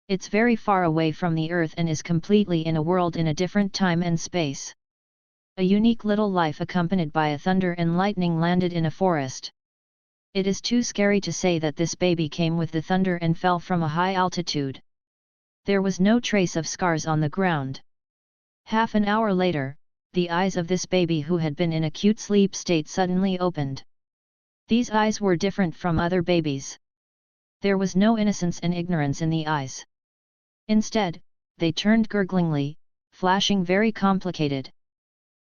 It's very far away from the Earth and is completely in a world in a different time and space. A unique little life accompanied by a thunder and lightning landed in a forest. It is too scary to say that this baby came with the thunder and fell from a high altitude. There was no trace of scars on the ground. Half an hour later, the eyes of this baby who had been in acute sleep state suddenly opened. These eyes were different from other babies. There was no innocence and ignorance in the eyes. Instead, they turned gurglingly, flashing very complicated.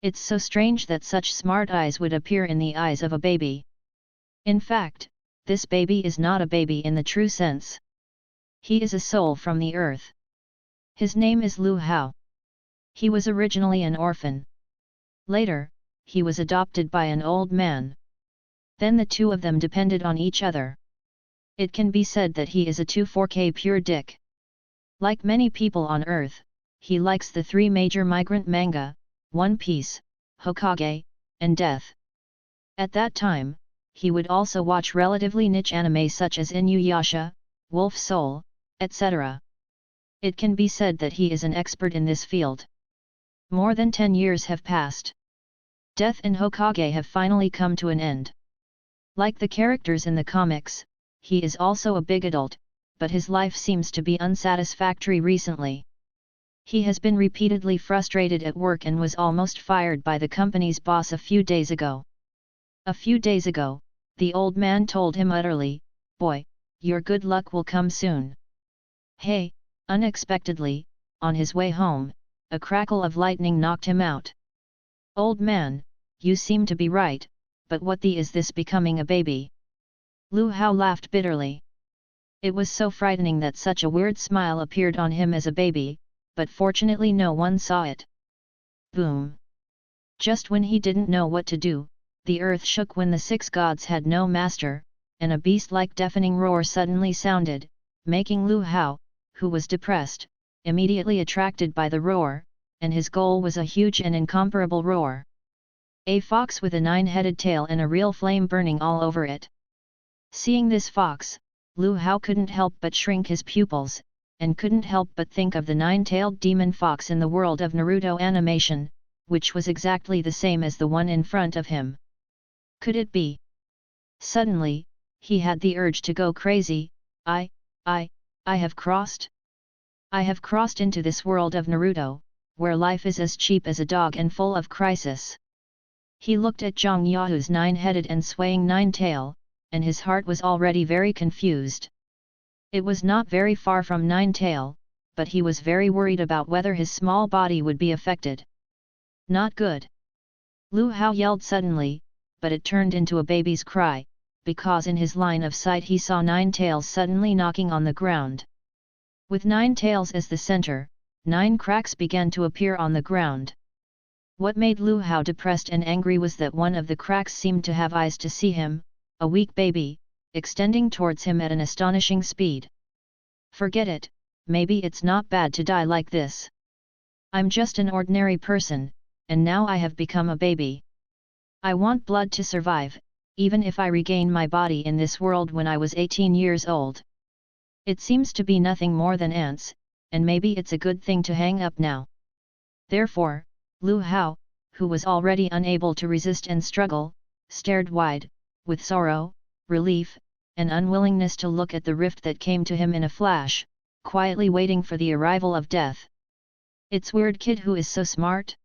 It's so strange that such smart eyes would appear in the eyes of a baby. In fact, this baby is not a baby in the true sense. He is a soul from the earth. His name is Lu Hao. He was originally an orphan. Later, he was adopted by an old man. Then the two of them depended on each other. It can be said that he is a 2-4K pure dick. Like many people on Earth, he likes the three major migrant manga, One Piece, Hokage, and Death. At that time, he would also watch relatively niche anime such as Inuyasha, Wolf Soul, etc. It can be said that he is an expert in this field. More than 10 years have passed. Death and Hokage have finally come to an end. Like the characters in the comics, he is also a big adult, but his life seems to be unsatisfactory recently. He has been repeatedly frustrated at work and was almost fired by the company's boss a few days ago. A few days ago, the old man told him utterly, "Boy, your good luck will come soon." Hey, unexpectedly, on his way home, a crackle of lightning knocked him out. "Old man, you seem to be right, but what the is this becoming a baby?" Lu Hao laughed bitterly. It was so frightening that such a weird smile appeared on him as a baby, but fortunately no one saw it. Boom! Just when he didn't know what to do, the earth shook when the 6 gods had no master, and a beast-like deafening roar suddenly sounded, making Lu Hao, who was depressed, immediately attracted by the roar, and his goal was a huge and incomparable roar. A fox with a 9-headed tail and a real flame burning all over it. Seeing this fox, Lu Hao couldn't help but shrink his pupils, and couldn't help but think of the 9-tailed demon fox in the world of Naruto animation, which was exactly the same as the one in front of him. Could it be? Suddenly, he had the urge to go crazy. I have crossed. I have crossed into this world of Naruto, where life is as cheap as a dog and full of crisis. He looked at Zhang Yahu's 9-headed and swaying 9-tail, and his heart was already very confused. It was not very far from 9-tail, but he was very worried about whether his small body would be affected. Not good. Lu Hao yelled suddenly, but it turned into a baby's cry, because in his line of sight he saw 9-tails suddenly knocking on the ground. With 9-tails as the center, 9 cracks began to appear on the ground. What made Lu Hao depressed and angry was that one of the cracks seemed to have eyes to see him, a weak baby, extending towards him at an astonishing speed. Forget it, maybe it's not bad to die like this. I'm just an ordinary person, and now I have become a baby. I want blood to survive, even if I regain my body in this world when I was 18 years old. It seems to be nothing more than ants, and maybe it's a good thing to hang up now. Therefore, Lu Hao, who was already unable to resist and struggle, stared wide, with sorrow, relief, and unwillingness to look at the rift that came to him in a flash, quietly waiting for the arrival of death. It's weird kid who is so smart.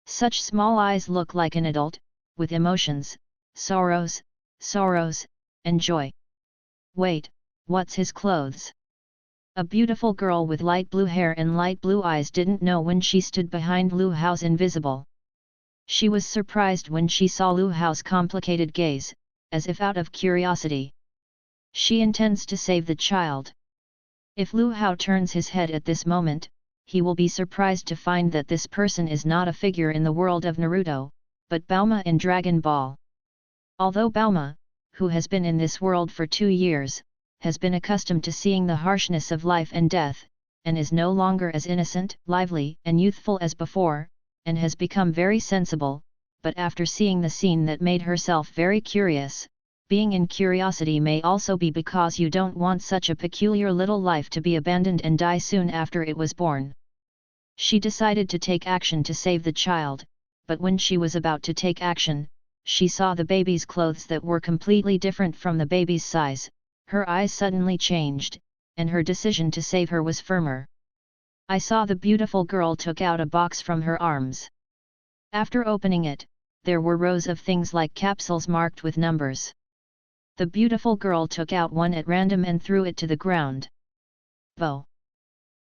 Such small eyes look like an adult, with emotions, sorrows, and joy. Wait, what's his clothes? A beautiful girl with light blue hair and light blue eyes didn't know when she stood behind Lu Hao's invisible. She was surprised when she saw Lu Hao's complicated gaze, as if out of curiosity. She intends to save the child. If Lu Hao turns his head at this moment, he will be surprised to find that this person is not a figure in the world of Naruto, but Bauma in Dragon Ball. Although Bauma, who has been in this world for 2 years, has been accustomed to seeing the harshness of life and death, and is no longer as innocent, lively, and youthful as before, and has become very sensible, but after seeing the scene that made herself very curious, Being in curiosity may also be because you don't want such a peculiar little life to be abandoned and die soon after it was born. She decided to take action to save the child, but when she was about to take action, she saw the baby's clothes that were completely different from the baby's size. Her eyes suddenly changed, and her decision to save her was firmer. I saw the beautiful girl took out a box from her arms. After opening it, there were rows of things like capsules marked with numbers. The beautiful girl took out one at random and threw it to the ground. Bo!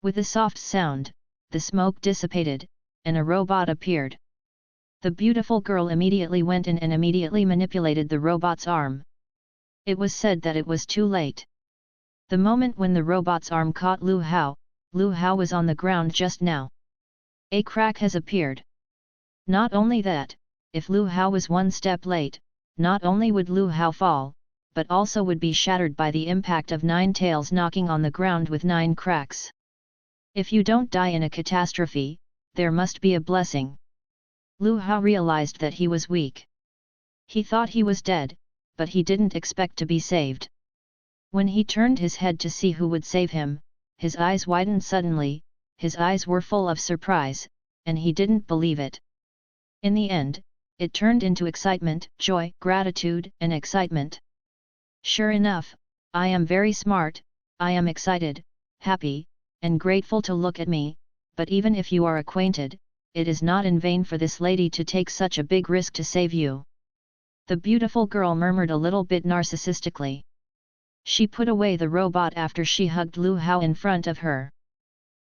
With a soft sound, the smoke dissipated, and a robot appeared. The beautiful girl immediately went in and immediately manipulated the robot's arm. It was said that it was too late. The moment when the robot's arm caught Lu Hao was on the ground just now. A crack has appeared. Not only that, if Lu Hao was one step late, not only would Lu Hao fall, but also would be shattered by the impact of 9 tails knocking on the ground with 9 cracks. If you don't die in a catastrophe, there must be a blessing. Lu Hao realized that he was weak. He thought he was dead, but he didn't expect to be saved. When he turned his head to see who would save him, his eyes widened suddenly, his eyes were full of surprise, and he didn't believe it. In the end, it turned into excitement, joy, gratitude, and excitement. Sure enough, I am very smart, I am excited, happy, and grateful to look at me, but even if you are acquainted, it is not in vain for this lady to take such a big risk to save you. The beautiful girl murmured a little bit narcissistically. She put away the robot after she hugged Lu Hao in front of her.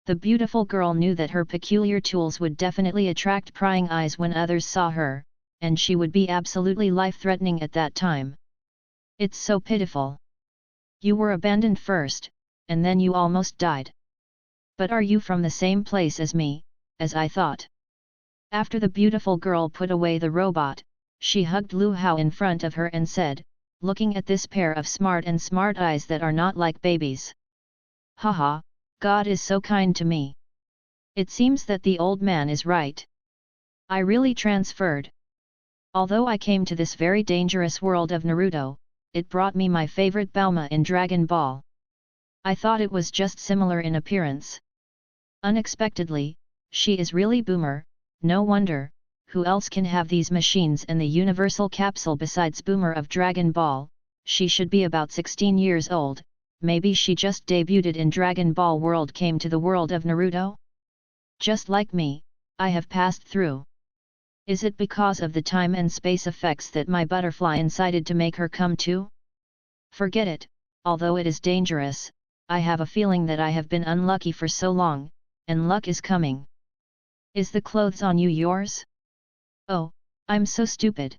The beautiful girl knew that her peculiar tools would definitely attract prying eyes when others saw her, and she would be absolutely life-threatening at that time. It's so pitiful. You were abandoned first, and then you almost died. But are you from the same place as me, as I thought? After the beautiful girl put away the robot, she hugged Lu Hao in front of her and said, looking at this pair of smart eyes that are not like babies. Haha, God is so kind to me. It seems that the old man is right. I really transferred. Although I came to this very dangerous world of Naruto, it brought me my favorite Bulma in Dragon Ball. I thought it was just similar in appearance. Unexpectedly, she is really Boomer, no wonder, who else can have these machines and the universal capsule besides Boomer of Dragon Ball? She should be about 16 years old, maybe she just debuted in Dragon Ball world, came to the world of Naruto? Just like me, I have passed through. Is it because of the time and space effects that my butterfly incited to make her come too? Forget it, although it is dangerous, I have a feeling that I have been unlucky for so long, and luck is coming. Is the clothes on you yours? Oh, I'm so stupid.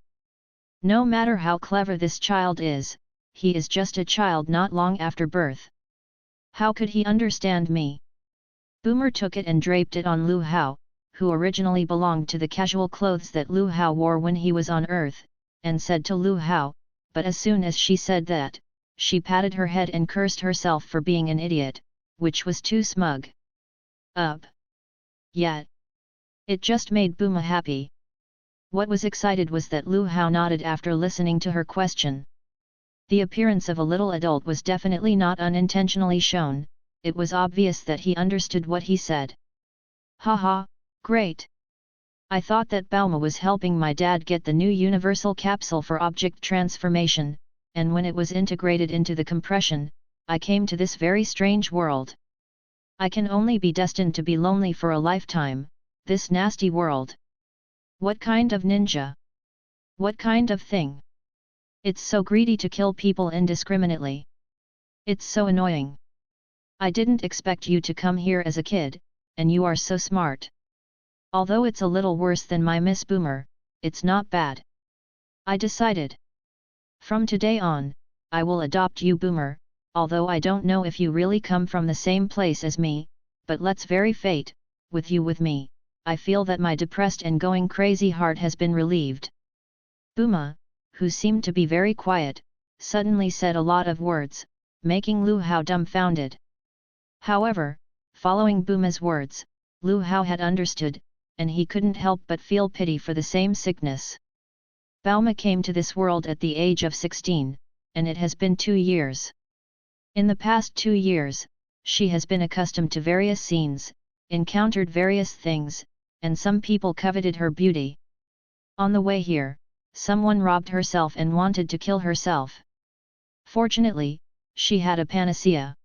No matter how clever this child is, he is just a child not long after birth. How could he understand me? Boomer took it and draped it on Lu Hao, who originally belonged to the casual clothes that Lu Hao wore when he was on Earth, and said to Lu Hao, but as soon as she said that, she patted her head and cursed herself for being an idiot, which was too smug. Yeah. It just made Boomer happy. What was excited was that Lu Hao nodded after listening to her question. The appearance of a little adult was definitely not unintentionally shown, it was obvious that he understood what he said. Haha, great! I thought that Bulma was helping my dad get the new universal capsule for object transformation, and when it was integrated into the compression, I came to this very strange world. I can only be destined to be lonely for a lifetime, this nasty world. What kind of ninja? What kind of thing? It's so greedy to kill people indiscriminately. It's so annoying. I didn't expect you to come here as a kid, and you are so smart. Although it's a little worse than my Miss Boomer, it's not bad. I decided. From today on, I will adopt you Boomer, although I don't know if you really come from the same place as me, but let's very fate, with you with me, I feel that my depressed and going crazy heart has been relieved. Booma, who seemed to be very quiet, suddenly said a lot of words, making Lu Hao dumbfounded. However, following Booma's words, Lu Hao had understood, and he couldn't help but feel pity for the same sickness. Bulma came to this world at the age of 16, and it has been 2 years. In the past 2 years, she has been accustomed to various scenes, encountered various things, and some people coveted her beauty. On the way here, someone robbed herself and wanted to kill herself. Fortunately, she had a panacea.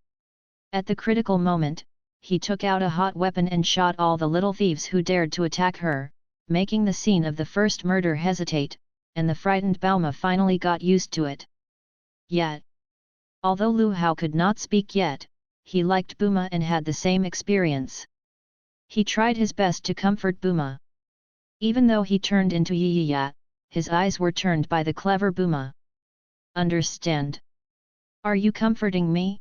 At the critical moment, he took out a hot weapon and shot all the little thieves who dared to attack her, making the scene of the first murder hesitate, and the frightened Bauma finally got used to it. Yet, although Lu Hao could not speak yet, he liked Buma and had the same experience. He tried his best to comfort Buma. Even though he turned into Yiya, his eyes were turned by the clever Buma. Understand? Are you comforting me?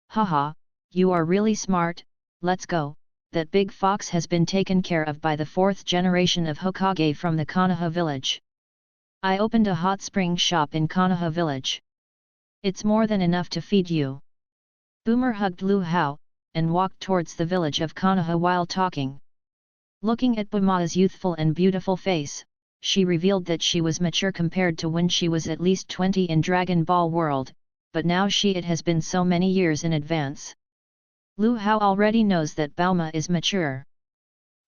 Haha, you are really smart, let's go. That big fox has been taken care of by the 4th generation of Hokage from the Konoha village. I opened a hot spring shop in Konoha village. It's more than enough to feed you. Boomer hugged Lu Hao, and walked towards the village of Konoha while talking. Looking at Buma's youthful and beautiful face, she revealed that she was mature compared to when she was at least 20 in Dragon Ball world, but now it has been so many years in advance. Lu Hao already knows that Bauma is mature.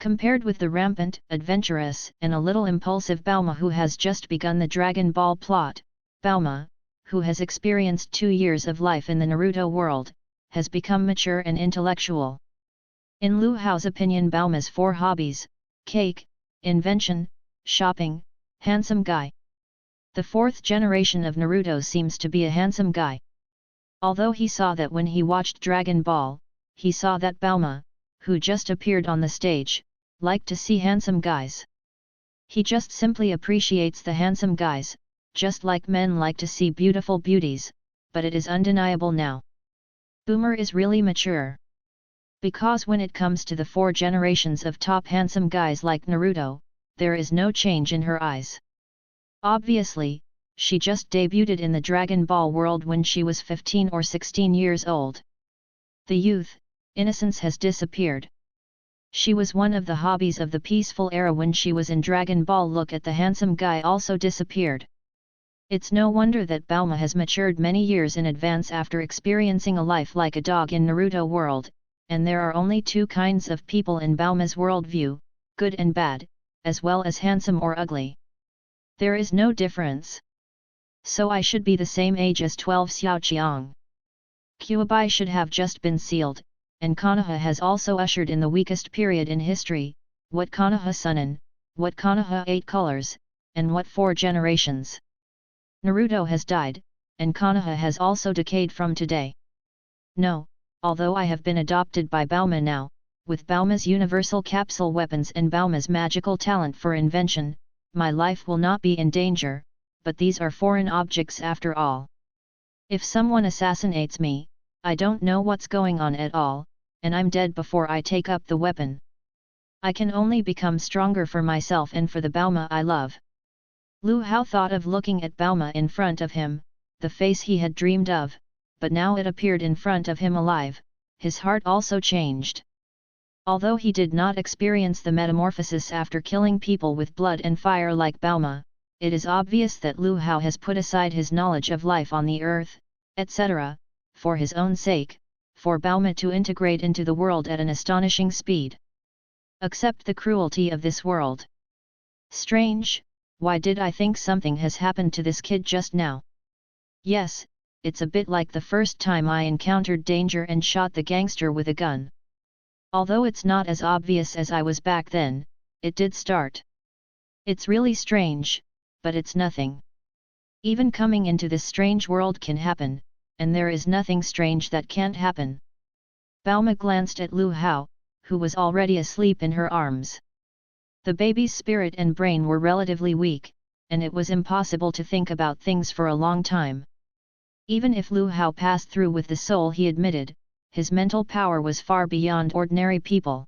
Compared with the rampant, adventurous, and a little impulsive Bauma who has just begun the Dragon Ball plot, Bauma, who has experienced 2 years of life in the Naruto world, has become mature and intellectual. In Lu Hao's opinion, Bauma's 4 hobbies: cake, invention, shopping, handsome guy. The 4th generation of Naruto seems to be a handsome guy. Although he saw that when he watched Dragon Ball, he saw that Bauma, who just appeared on the stage, liked to see handsome guys. He just simply appreciates the handsome guys, just like men like to see beautiful beauties, but it is undeniable now. Boomer is really mature. Because when it comes to the 4 generations of top handsome guys like Naruto, there is no change in her eyes. Obviously, she just debuted in the Dragon Ball world when she was 15 or 16 years old. The youth, innocence has disappeared. She was one of the hobbies of the peaceful era when she was in Dragon Ball. Look at the handsome guy also disappeared. It's no wonder that Bauma has matured many years in advance after experiencing a life like a dog in Naruto world, and there are only 2 kinds of people in Bauma's worldview, good and bad, as well as handsome or ugly. There is no difference. So I should be the same age as 12 Xiaoqiang. Kyuabai should have just been sealed, and Konoha has also ushered in the weakest period in history. What Konoha Sunin, what Konoha 8 colors, and what 4 generations. Naruto has died, and Konoha has also decayed from today. No, although I have been adopted by Bauma now, with Bauma's universal capsule weapons and Bauma's magical talent for invention, my life will not be in danger, but these are foreign objects after all. If someone assassinates me, I don't know what's going on at all, and I'm dead before I take up the weapon. I can only become stronger for myself and for the Bauma I love. Lu Hao thought of looking at Bauma in front of him, the face he had dreamed of, but now it appeared in front of him alive. His heart also changed. Although he did not experience the metamorphosis after killing people with blood and fire like Bauma, it is obvious that Lu Hao has put aside his knowledge of life on the earth, etc., for his own sake, for Bauma to integrate into the world at an astonishing speed. Accept the cruelty of this world. Strange, why did I think something has happened to this kid just now? Yes, it's a bit like the first time I encountered danger and shot the gangster with a gun. Although it's not as obvious as I was back then, it did start. It's really strange, but it's nothing. Even coming into this strange world can happen, and there is nothing strange that can't happen. Bauma glanced at Lu Hao, who was already asleep in her arms. The baby's spirit and brain were relatively weak, and it was impossible to think about things for a long time. Even if Lu Hao passed through with the soul, he admitted, his mental power was far beyond ordinary people.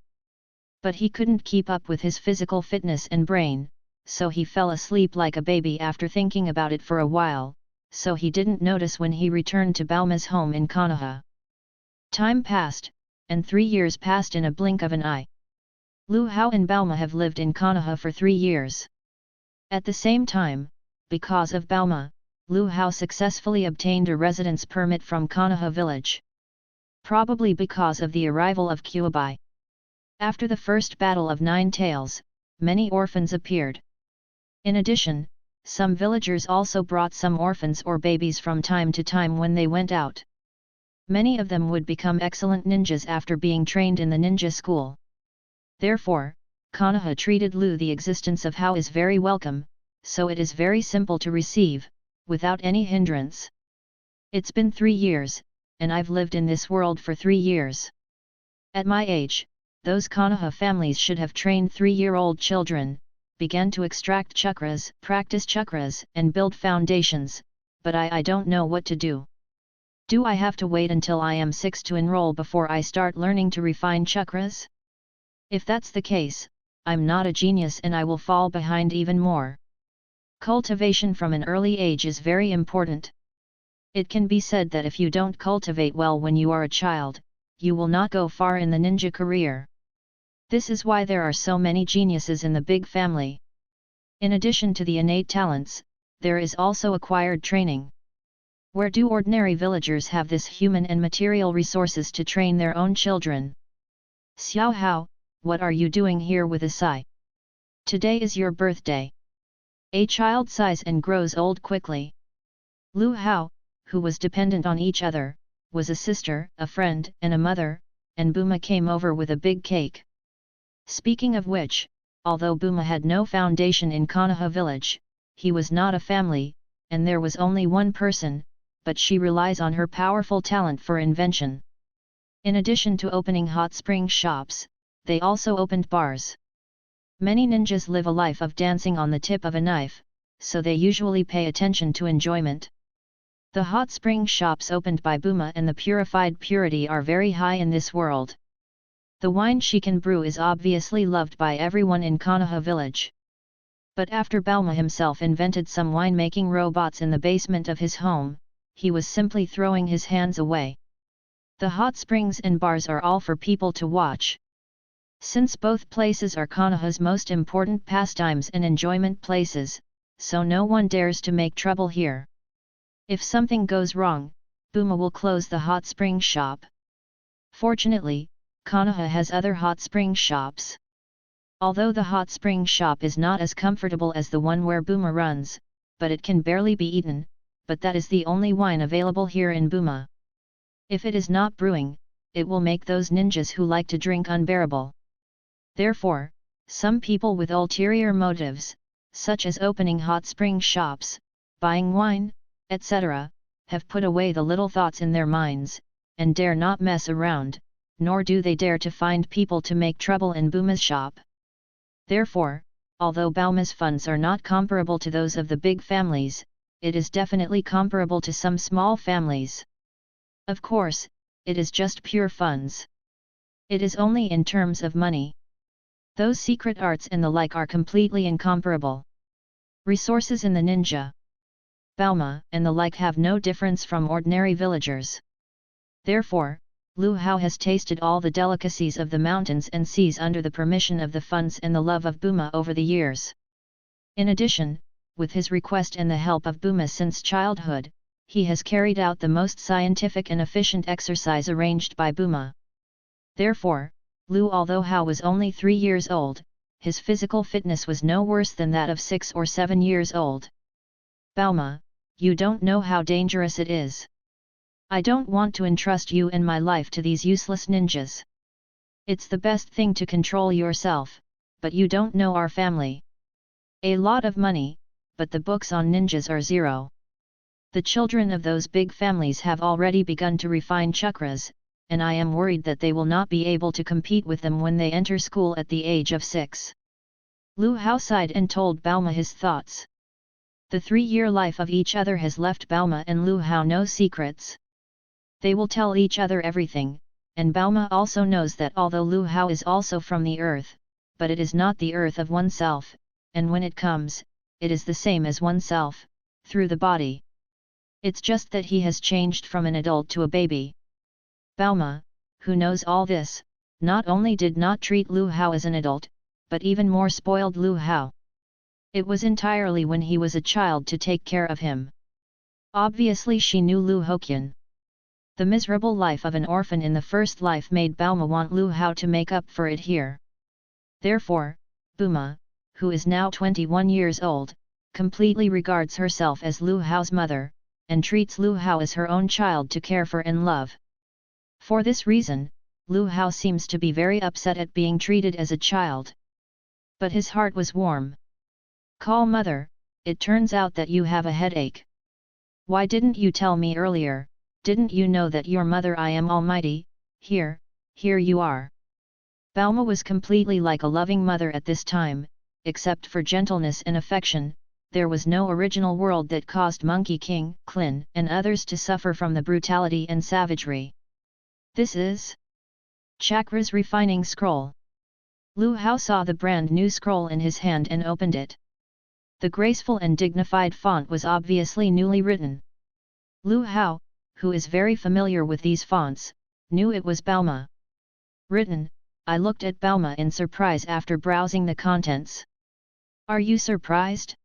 But he couldn't keep up with his physical fitness and brain, so he fell asleep like a baby after thinking about it for a while, so he didn't notice when he returned to Bauma's home in Konoha. Time passed, and 3 years passed in a blink of an eye. Lu Hao and Bauma have lived in Konoha for 3 years. At the same time, because of Bauma, Lu Hao successfully obtained a residence permit from Konoha village. Probably because of the arrival of Kuabai. After the first battle of Nine Tails, many orphans appeared. In addition, some villagers also brought some orphans or babies from time to time when they went out. Many of them would become excellent ninjas after being trained in the ninja school. Therefore, Konoha treated Lu the existence of Hao is very welcome, so it is very simple to receive, without any hindrance. It's been 3 years, and I've lived in this world for 3 years. At my age, those Konoha families should have trained 3-year-old children, began to extract chakras, practice chakras and build foundations, but I don't know what to do. Do I have to wait until I am 6 to enroll before I start learning to refine chakras? If that's the case, I'm not a genius and I will fall behind even more. Cultivation from an early age is very important. It can be said that if you don't cultivate well when you are a child, you will not go far in the ninja career. This is why there are so many geniuses in the big family. In addition to the innate talents, there is also acquired training. Where do ordinary villagers have this human and material resources to train their own children? Xiao Hao, what are you doing here with a sigh? Today is your birthday. A child sighs and grows old quickly. Lu Hao, who was dependent on each other, was a sister, a friend, and a mother, and Buma came over with a big cake. Speaking of which, although Buma had no foundation in Konoha village, he was not a family, and there was only one person, but she relies on her powerful talent for invention. In addition to opening hot spring shops, they also opened bars. Many ninjas live a life of dancing on the tip of a knife, so they usually pay attention to enjoyment. The hot spring shops opened by Buma and the purified purity are very high in this world. The wine she can brew is obviously loved by everyone in Konoha village. But after Bauma himself invented some winemaking robots in the basement of his home, he was simply throwing his hands away. The hot springs and bars are all for people to watch. Since both places are Konoha's most important pastimes and enjoyment places, so no one dares to make trouble here. If something goes wrong, Buma will close the hot spring shop. Fortunately, Konoha has other hot spring shops. Although the hot spring shop is not as comfortable as the one where Buma runs, but it can barely be eaten, but that is the only wine available here in Buma. If it is not brewing, it will make those ninjas who like to drink unbearable. Therefore, some people with ulterior motives, such as opening hot spring shops, buying wine, etc., have put away the little thoughts in their minds, and dare not mess around, nor do they dare to find people to make trouble in Buma's shop. Therefore, although Bauma's funds are not comparable to those of the big families, it is definitely comparable to some small families. Of course, it is just pure funds. It is only in terms of money. Those secret arts and the like are completely incomparable. Resources in the ninja, Bauma and the like have no difference from ordinary villagers. Therefore, Lu Hao has tasted all the delicacies of the mountains and seas under the permission of the funds and the love of Buma over the years. In addition, with his request and the help of Buma since childhood, he has carried out the most scientific and efficient exercise arranged by Buma. Therefore, Lu although Hao was only 3 years old, his physical fitness was no worse than that of 6 or 7 years old. Bauma, you don't know how dangerous it is. I don't want to entrust you and my life to these useless ninjas. It's the best thing to control yourself, but you don't know our family. A lot of money, but the books on ninjas are zero. The children of those big families have already begun to refine chakras, and I am worried that they will not be able to compete with them when they enter school at the age of 6. Lu Hao sighed and told Bauma his thoughts. The 3-year life of each other has left Bauma and Lu Hao no secrets. They will tell each other everything, and Bauma also knows that although Lu Hao is also from the earth, but it is not the earth of oneself, and when it comes, it is the same as oneself, through the body. It's just that he has changed from an adult to a baby. Bauma, who knows all this, not only did not treat Lu Hao as an adult, but even more spoiled Lu Hao. It was entirely when he was a child to take care of him. Obviously she knew Lu Hoqian. The miserable life of an orphan in the first life made Bauma want Lu Hao to make up for it here. Therefore, Buma, who is now 21 years old, completely regards herself as Lu Hao's mother, and treats Lu Hao as her own child to care for and love. For this reason, Lu Hao seems to be very upset at being treated as a child. But his heart was warm. "Call mother, it turns out that you have a headache. Why didn't you tell me earlier? Didn't you know that your mother I am almighty? Here you are." Bauma was completely like a loving mother at this time, except for gentleness and affection. There was no original world that caused Monkey King, Klin, and others to suffer from the brutality and savagery. This is Chakra's refining scroll. Lu Hao saw the brand new scroll in his hand and opened it. The graceful and dignified font was obviously newly written. Lu Hao, who is very familiar with these fonts, knew it was Bauma. Written. I looked at Bauma in surprise after browsing the contents. "Are you surprised?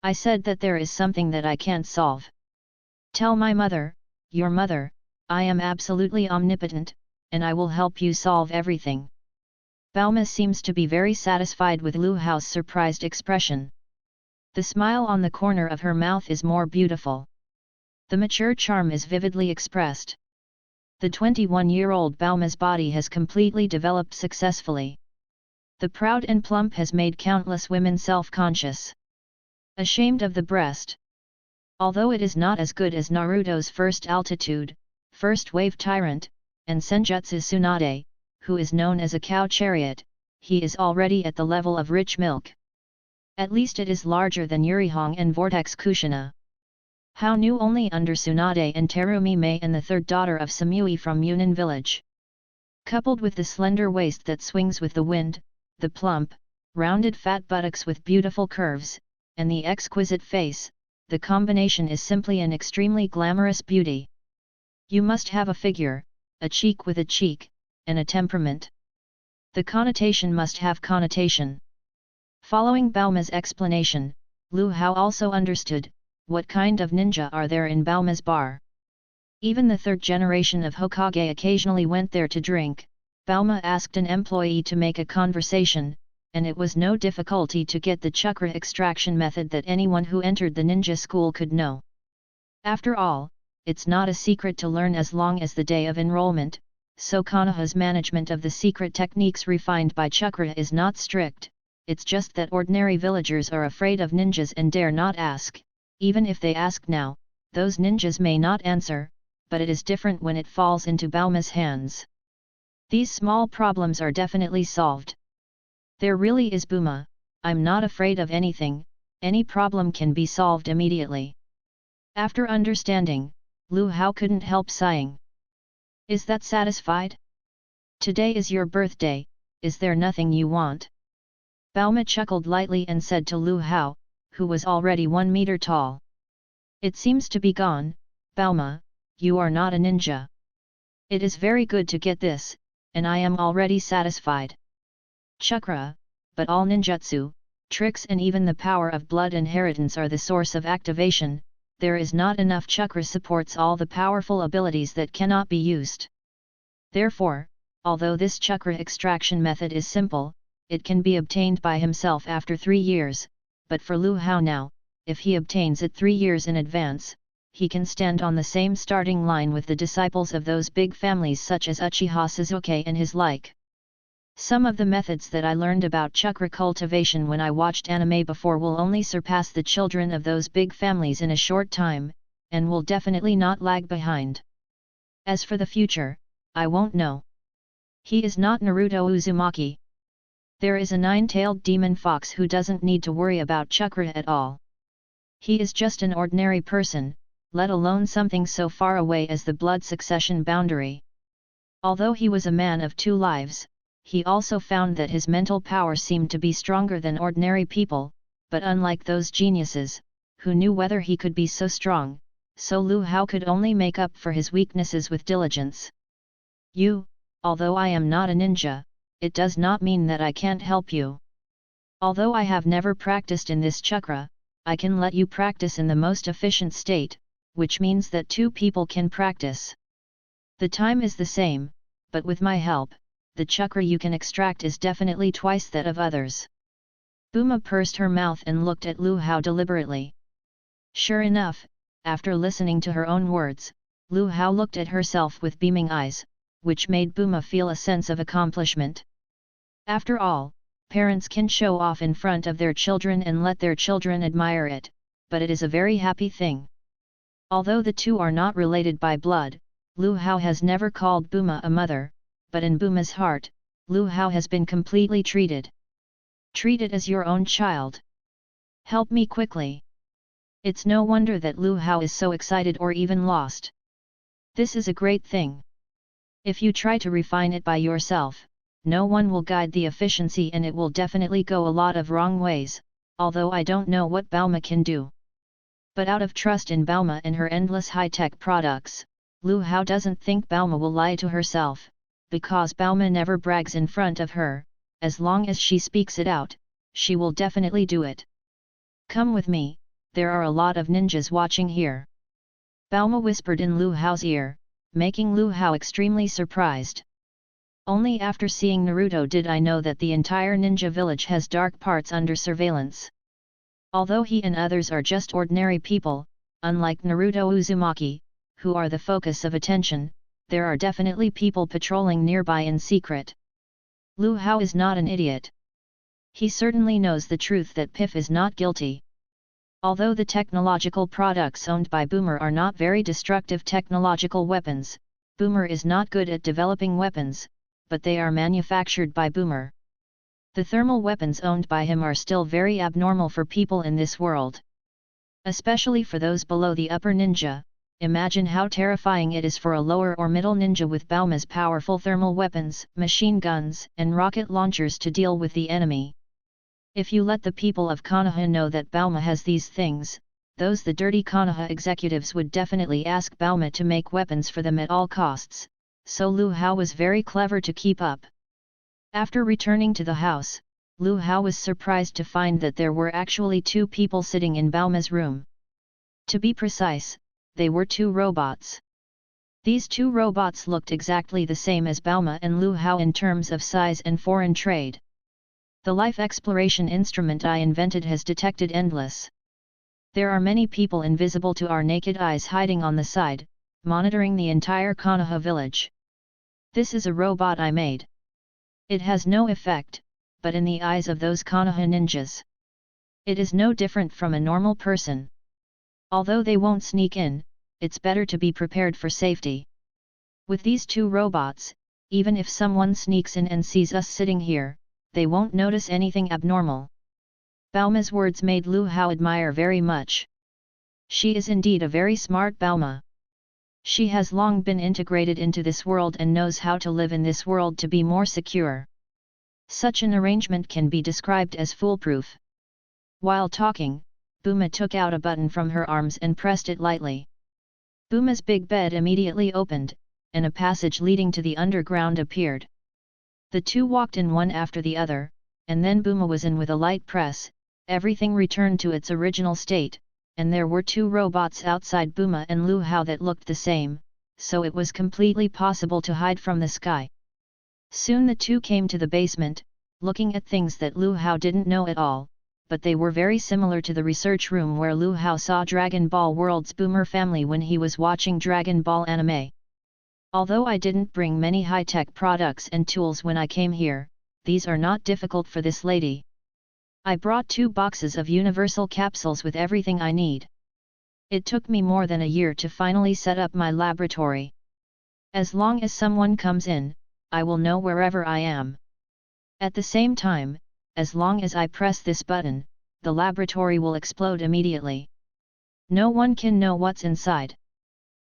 I said that there is something that I can't solve. Tell my mother, your mother, I am absolutely omnipotent, and I will help you solve everything." Bauma seems to be very satisfied with Lu Hao's surprised expression. The smile on the corner of her mouth is more beautiful. The mature charm is vividly expressed. The 21-year-old Bauma's body has completely developed successfully. The proud and plump has made countless women self-conscious. Ashamed of the breast. Although it is not as good as Naruto's first altitude, first wave tyrant, and Senjutsu Tsunade, who is known as a cow chariot, he is already at the level of rich milk. At least it is larger than Yurihong and Vortex Kushina. Hao knew only under Tsunade and Terumi Mei and the third daughter of Samui from Yunnan village. Coupled with the slender waist that swings with the wind, the plump, rounded fat buttocks with beautiful curves, and the exquisite face, the combination is simply an extremely glamorous beauty. You must have a figure, a cheek with a cheek, and a temperament. The connotation must have connotation. Following Bauma's explanation, Lu Hao also understood, what kind of ninja are there in Bauma's bar. Even the third generation of Hokage occasionally went there to drink. Bauma asked an employee to make a conversation, and it was no difficulty to get the chakra extraction method that anyone who entered the ninja school could know. After all, it's not a secret to learn as long as the day of enrollment, so Konoha's management of the secret techniques refined by chakra is not strict. It's just that ordinary villagers are afraid of ninjas and dare not ask. Even if they ask now, those ninjas may not answer, but it is different when it falls into Bauma's hands. These small problems are definitely solved. There really is Buma, I'm not afraid of anything, any problem can be solved immediately. After understanding, Lu Hao couldn't help sighing. Is that satisfied? Today is your birthday, is there nothing you want? Bauma chuckled lightly and said to Lu Hao, who was already 1 meter tall. It seems to be gone, Bauma, you are not a ninja. It is very good to get this, and I am already satisfied. Chakra, but all ninjutsu, tricks and even the power of blood inheritance are the source of activation, there is not enough chakra supports all the powerful abilities that cannot be used. Therefore, although this chakra extraction method is simple, it can be obtained by himself after 3 years, but for Lu Hao now, if he obtains it 3 years in advance, he can stand on the same starting line with the disciples of those big families such as Uchiha Sasuke and his like. Some of the methods that I learned about chakra cultivation when I watched anime before will only surpass the children of those big families in a short time, and will definitely not lag behind. As for the future, I won't know. He is not Naruto Uzumaki. There is a 9-tailed demon fox who doesn't need to worry about chakra at all. He is just an ordinary person, let alone something so far away as the blood succession boundary. Although he was a man of 2 lives, he also found that his mental power seemed to be stronger than ordinary people, but unlike those geniuses, who knew whether he could be so strong, so Lu Hao could only make up for his weaknesses with diligence. Although I am not a ninja, it does not mean that I can't help you. Although I have never practiced in this chakra, I can let you practice in the most efficient state, which means that two people can practice. The time is the same, but with my help, the chakra you can extract is definitely twice that of others. Buma pursed her mouth and looked at Lu Hao deliberately. Sure enough, after listening to her own words, Lu Hao looked at herself with beaming eyes, which made Buma feel a sense of accomplishment. After all, parents can show off in front of their children and let their children admire it, but it is a very happy thing. Although the two are not related by blood, Lu Hao has never called Buma a mother, but in Buma's heart, Lu Hao has been completely treated. Treat it as your own child. Help me quickly. It's no wonder that Lu Hao is so excited or even lost. This is a great thing. If you try to refine it by yourself, no one will guide the efficiency and it will definitely go a lot of wrong ways, although I don't know what Bauma can do. But out of trust in Bauma and her endless high-tech products, Lu Hao doesn't think Bauma will lie to herself, because Bauma never brags in front of her. As long as she speaks it out, she will definitely do it. Come with me, there are a lot of ninjas watching here. Bauma whispered in Lu Hao's ear, making Lu Hao extremely surprised. Only after seeing Naruto did I know that the entire ninja village has dark parts under surveillance. Although he and others are just ordinary people, unlike Naruto Uzumaki, who are the focus of attention, there are definitely people patrolling nearby in secret. Lu Hao is not an idiot. He certainly knows the truth that Piff is not guilty. Although the technological products owned by Boomer are not very destructive technological weapons, Boomer is not good at developing weapons, but they are manufactured by Boomer. The thermal weapons owned by him are still very abnormal for people in this world. Especially for those below the upper ninja, imagine how terrifying it is for a lower or middle ninja with Bauma's powerful thermal weapons, machine guns, and rocket launchers to deal with the enemy. If you let the people of Konoha know that Bauma has these things, the dirty Konoha executives would definitely ask Bauma to make weapons for them at all costs, so Lu Hao was very clever to keep up. After returning to the house, Lu Hao was surprised to find that there were actually two people sitting in Bauma's room. To be precise, they were two robots. These two robots looked exactly the same as Bauma and Lu Hao in terms of size and foreign trade. The life exploration instrument I invented has detected endless. There are many people invisible to our naked eyes hiding on the side, monitoring the entire Konoha village. This is a robot I made. It has no effect, but in the eyes of those Konoha ninjas, it is no different from a normal person. Although they won't sneak in, it's better to be prepared for safety. With these two robots, even if someone sneaks in and sees us sitting here, they won't notice anything abnormal. Bauma's words made Lu Hao admire very much. She is indeed a very smart Bauma. She has long been integrated into this world and knows how to live in this world to be more secure. Such an arrangement can be described as foolproof. While talking, Buma took out a button from her arms and pressed it lightly. Buma's big bed immediately opened, and a passage leading to the underground appeared. The two walked in one after the other, and then Buma was in with a light press, everything returned to its original state, and there were two robots outside Buma and Lu Hao that looked the same, so it was completely possible to hide from the sky. Soon the two came to the basement, looking at things that Lu Hao didn't know at all, but they were very similar to the research room where Lu Hao saw Dragon Ball World's Boomer family when he was watching Dragon Ball anime. Although I didn't bring many high-tech products and tools when I came here, these are not difficult for this lady. I brought 2 boxes of universal capsules with everything I need. It took me more than a year to finally set up my laboratory. As long as someone comes in, I will know wherever I am. At the same time, as long as I press this button, the laboratory will explode immediately. No one can know what's inside.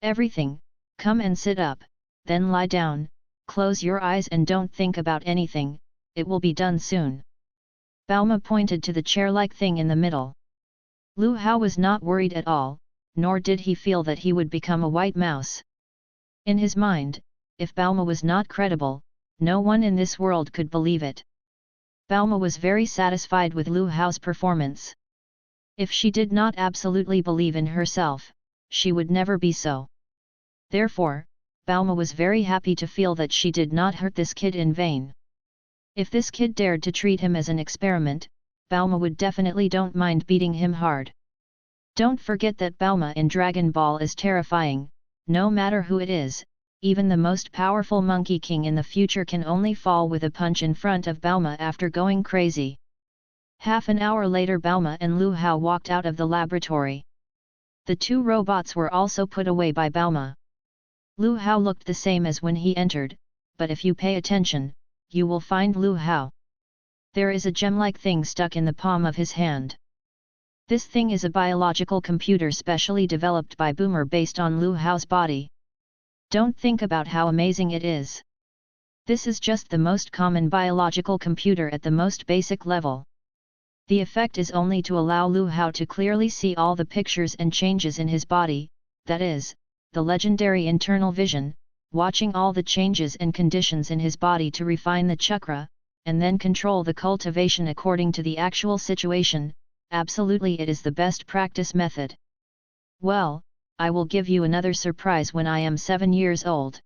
Everything, come and sit up, then lie down, close your eyes and don't think about anything, it will be done soon. Bauma pointed to the chair-like thing in the middle. Lu Hao was not worried at all, nor did he feel that he would become a white mouse. In his mind, if Bauma was not credible, no one in this world could believe it. Bauma was very satisfied with Lu Hao's performance. If she did not absolutely believe in herself, she would never be so. Therefore, Bauma was very happy to feel that she did not hurt this kid in vain. If this kid dared to treat him as an experiment, Bauma would definitely don't mind beating him hard. Don't forget that Bauma in Dragon Ball is terrifying, no matter who it is, even the most powerful Monkey King in the future can only fall with a punch in front of Bauma after going crazy. Half an hour later Bauma and Lu Hao walked out of the laboratory. The two robots were also put away by Bauma. Lu Hao looked the same as when he entered, but if you pay attention, you will find Lu Hao. There is a gem-like thing stuck in the palm of his hand. This thing is a biological computer specially developed by Boomer based on Lu Hao's body. Don't think about how amazing it is. This is just the most common biological computer at the most basic level. The effect is only to allow Lu Hao to clearly see all the pictures and changes in his body, that is, the legendary internal vision, watching all the changes and conditions in his body to refine the chakra, and then control the cultivation according to the actual situation. Absolutely, it is the best practice method. Well, I will give you another surprise when I am 7 years old.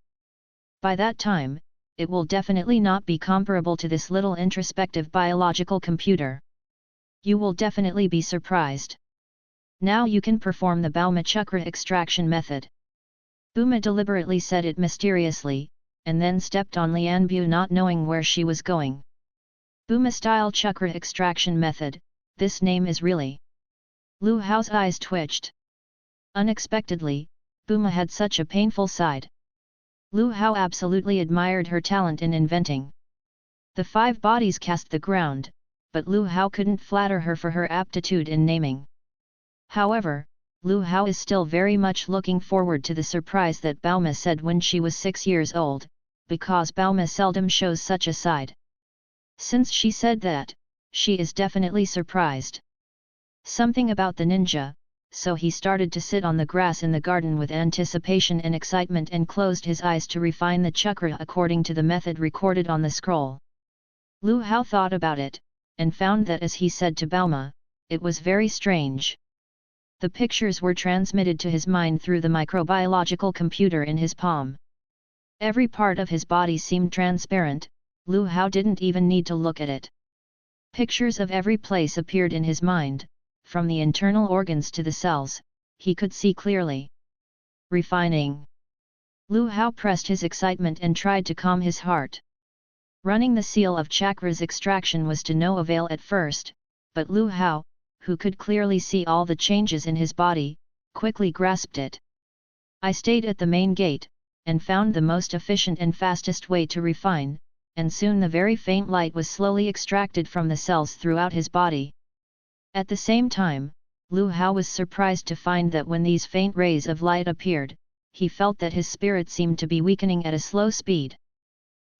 By that time, it will definitely not be comparable to this little introspective biological computer. You will definitely be surprised. Now you can perform the Bauma chakra extraction method. Bauma deliberately said it mysteriously, and then stepped on Lianbu not knowing where she was going. Bauma style chakra extraction method, this name is really. Lu Hao's eyes twitched. Unexpectedly, Bauma had such a painful side. Lu Hao absolutely admired her talent in inventing. The 5 bodies cast the ground, but Lu Hao couldn't flatter her for her aptitude in naming. However, Lu Hao is still very much looking forward to the surprise that Bauma said when she was 6 years old, because Bauma seldom shows such a side. Since she said that, she is definitely surprised. Something about the ninja, so he started to sit on the grass in the garden with anticipation and excitement and closed his eyes to refine the chakra according to the method recorded on the scroll. Lu Hao thought about it, and found that as he said to Bauma, it was very strange. The pictures were transmitted to his mind through the microbiological computer in his palm. Every part of his body seemed transparent, Lu Hao didn't even need to look at it. Pictures of every place appeared in his mind, from the internal organs to the cells, he could see clearly. Refining. Lu Hao pressed his excitement and tried to calm his heart. Running the seal of chakras extraction was to no avail at first, but Lu Hao, who could clearly see all the changes in his body, quickly grasped it. I stayed at the main gate, and found the most efficient and fastest way to refine, and soon the very faint light was slowly extracted from the cells throughout his body. At the same time, Lu Hao was surprised to find that when these faint rays of light appeared, he felt that his spirit seemed to be weakening at a slow speed.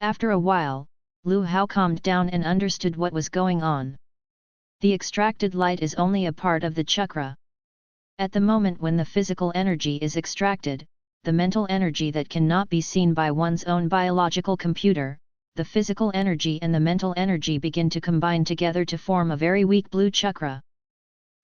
After a while, Lu Hao calmed down and understood what was going on. The extracted light is only a part of the chakra. At the moment when the physical energy is extracted, the mental energy that cannot be seen by one's own biological computer, the physical energy and the mental energy begin to combine together to form a very weak blue chakra.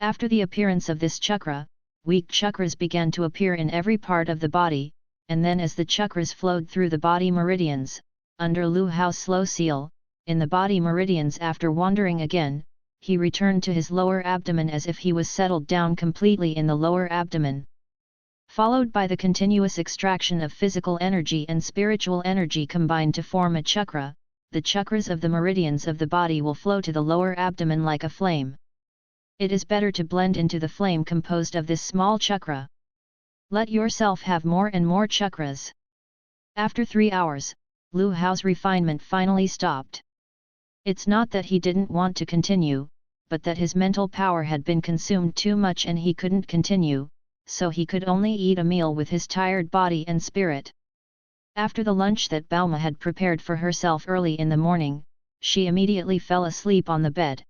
After the appearance of this chakra, weak chakras began to appear in every part of the body, and then as the chakras flowed through the body meridians, under Lu Hao's slow seal, in the body meridians after wandering again, he returned to his lower abdomen as if he was settled down completely in the lower abdomen. Followed by the continuous extraction of physical energy and spiritual energy combined to form a chakra, the chakras of the meridians of the body will flow to the lower abdomen like a flame. It is better to blend into the flame composed of this small chakra. Let yourself have more and more chakras. After 3 hours, Lu Hao's refinement finally stopped. It's not that he didn't want to continue, but that his mental power had been consumed too much and he couldn't continue, so he could only eat a meal with his tired body and spirit. After the lunch that Bauma had prepared for herself early in the morning, she immediately fell asleep on the bed.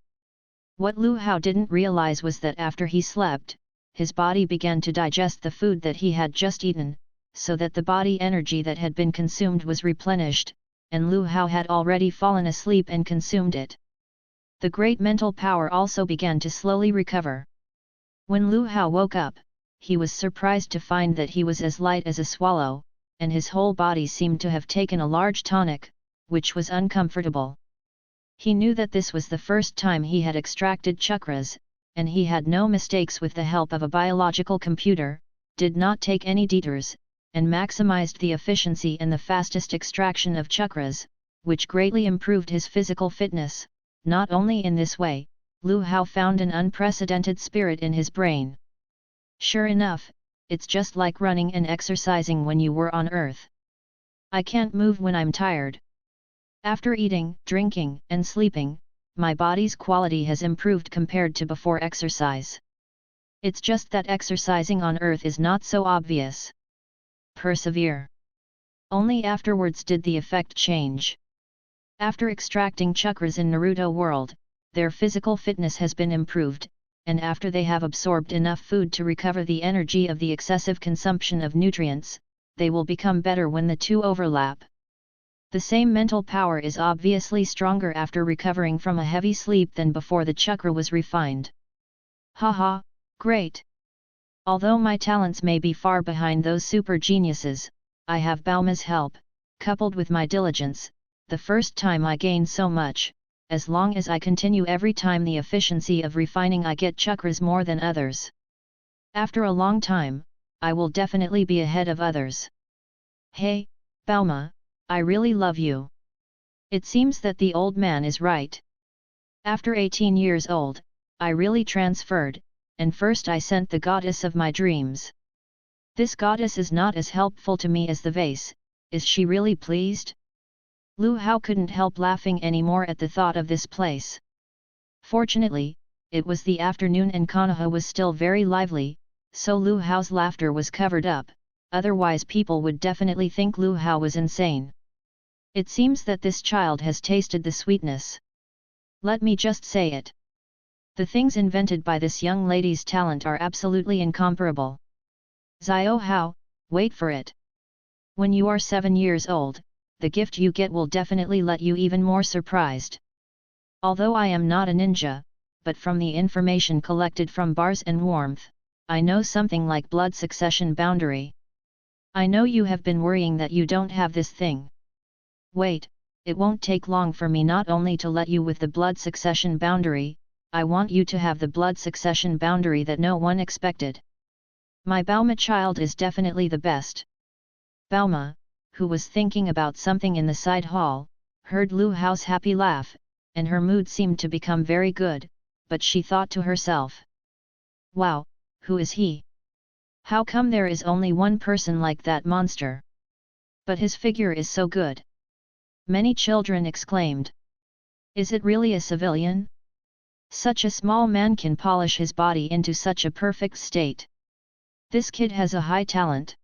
What Lu Hao didn't realize was that after he slept, his body began to digest the food that he had just eaten, so that the body energy that had been consumed was replenished, and Lu Hao had already fallen asleep and consumed it. The great mental power also began to slowly recover. When Lu Hao woke up, he was surprised to find that he was as light as a swallow, and his whole body seemed to have taken a large tonic, which was uncomfortable. He knew that this was the first time he had extracted chakras, and he had no mistakes with the help of a biological computer, did not take any detours, and maximized the efficiency and the fastest extraction of chakras, which greatly improved his physical fitness. Not only in this way, Lu Hao found an unprecedented spirit in his brain. Sure enough, it's just like running and exercising when you were on Earth. I can't move when I'm tired. After eating, drinking, and sleeping, my body's quality has improved compared to before exercise. It's just that exercising on Earth is not so obvious. Persevere. Only afterwards did the effect change. After extracting chakras in Naruto world, their physical fitness has been improved, and after they have absorbed enough food to recover the energy of the excessive consumption of nutrients, they will become better when the two overlap. The same mental power is obviously stronger after recovering from a heavy sleep than before the chakra was refined. Haha, great! Although my talents may be far behind those super geniuses, I have Bauma's help, coupled with my diligence, the first time I gain so much. As long as I continue every time the efficiency of refining I get chakras more than others. After a long time, I will definitely be ahead of others. Hey, Bauma, I really love you. It seems that the old man is right. After 18 years old, I really transferred, and first I sent the goddess of my dreams. This goddess is not as helpful to me as the vase, is she really pleased? Lu Hao couldn't help laughing anymore at the thought of this place. Fortunately, it was the afternoon and Konoha was still very lively, so Lu Hao's laughter was covered up, otherwise people would definitely think Lu Hao was insane. It seems that this child has tasted the sweetness. Let me just say it. The things invented by this young lady's talent are absolutely incomparable. Xiao Hao, wait for it. When you are 7 years old, the gift you get will definitely let you even more surprised. Although I am not a ninja, but from the information collected from bars and warmth, I know something like blood succession boundary. I know you have been worrying that you don't have this thing. Wait, it won't take long for me not only to let you with the blood succession boundary, I want you to have the blood succession boundary that no one expected. My Bauma child is definitely the best. Bauma, who was thinking about something in the side hall, heard Lu Hao's happy laugh, and her mood seemed to become very good, but she thought to herself. Wow, who is he? How come there is only one person like that monster? But his figure is so good. Many children exclaimed. Is it really a civilian? Such a small man can polish his body into such a perfect state. This kid has a high talent.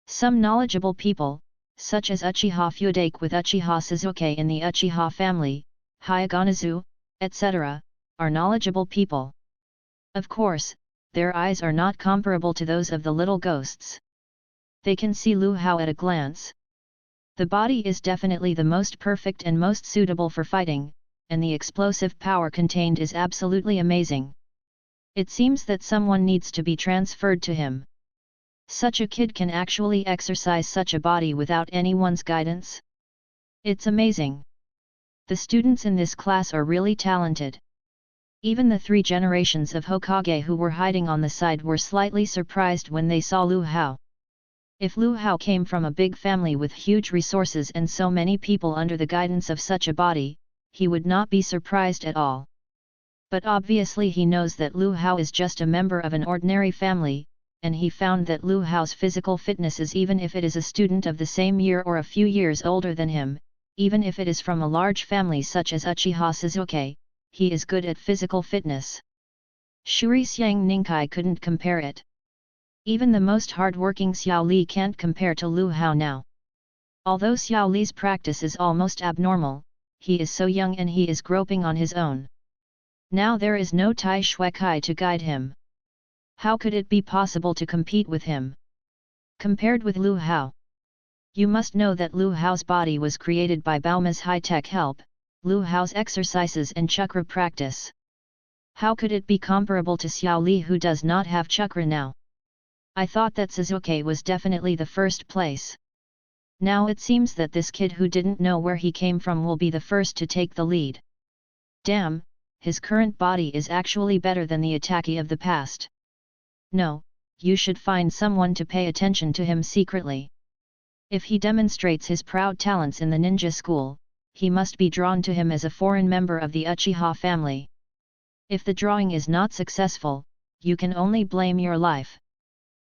Some knowledgeable people, such as Uchiha Fudake with Uchiha Suzuki in the Uchiha family, Hyaganazu, etc., are knowledgeable people. Of course, their eyes are not comparable to those of the little ghosts. They can see Lu Hao at a glance. The body is definitely the most perfect and most suitable for fighting, and the explosive power contained is absolutely amazing. It seems that someone needs to be transferred to him. Such a kid can actually exercise such a body without anyone's guidance? It's amazing. The students in this class are really talented. Even the 3 generations of Hokage who were hiding on the side were slightly surprised when they saw Lu Hao. If Lu Hao came from a big family with huge resources and so many people under the guidance of such a body, he would not be surprised at all. But obviously he knows that Lu Hao is just a member of an ordinary family, and he found that Lu Hao's physical fitness is even if it is a student of the same year or a few years older than him, even if it is from a large family such as Uchiha Suzuki, he is good at physical fitness. Shuri Xiang Ningkai couldn't compare it. Even the most hard-working Xiao Li can't compare to Lu Hao now. Although Xiao Li's practice is almost abnormal, he is so young and he is groping on his own. Now there is no Tai Shuekai to guide him. How could it be possible to compete with him? Compared with Lu Hao. You must know that Lu Hao's body was created by Bauma's high-tech help, Lu Hao's exercises and chakra practice. How could it be comparable to Xiao Li who does not have chakra now? I thought that Sasuke was definitely the first place. Now it seems that this kid who didn't know where he came from will be the first to take the lead. Damn, his current body is actually better than the Itachi of the past. No, you should find someone to pay attention to him secretly. If he demonstrates his proud talents in the ninja school, he must be drawn to him as a foreign member of the Uchiha family. If the drawing is not successful, you can only blame your life.